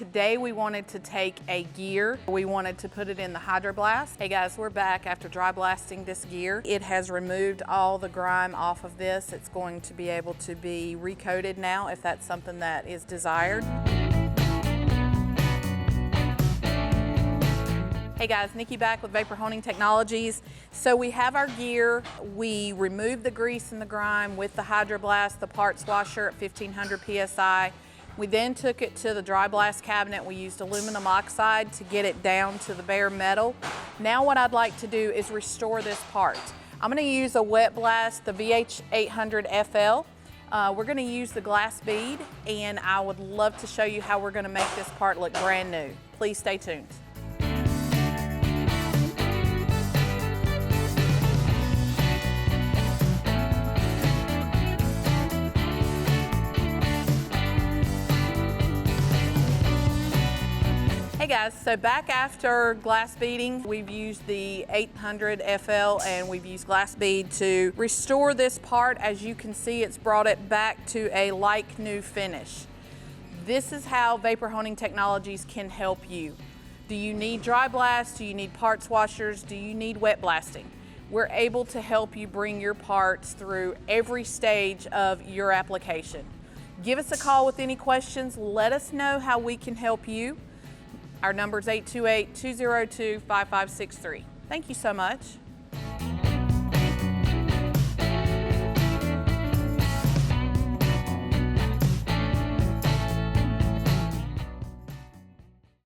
Today we wanted to take a gear. We wanted to put it in the hydroblast. Hey guys, we're back after dry blasting this gear. It has removed all the grime off of this. It's going to be able to be recoated now if that's something that is desired. Hey guys, Nikki back with Vapor Honing Technologies. So we have our gear. We removed the grease and the grime with the hydroblast, the parts washer at 1500 PSI. We then took it to the dry blast cabinet. We used aluminum oxide to get it down to the bare metal. Now what I'd like to do is restore this part. I'm gonna use a wet blast, the VH800FL. We're gonna use the glass bead, and I would love to show you how we're gonna make this part look brand new. Please stay tuned. Hey guys, so back after glass beading, we've used the 800 FL and we've used glass bead to restore this part. As you can see, it's brought it back to a like new finish. This is how Vapor Honing Technologies can help you. Do you need dry blast? Do you need parts washers? Do you need wet blasting? We're able to help you bring your parts through every stage of your application. Give us a call with any questions. Let us know how we can help you. Our number is 828-202-5563. Thank you so much.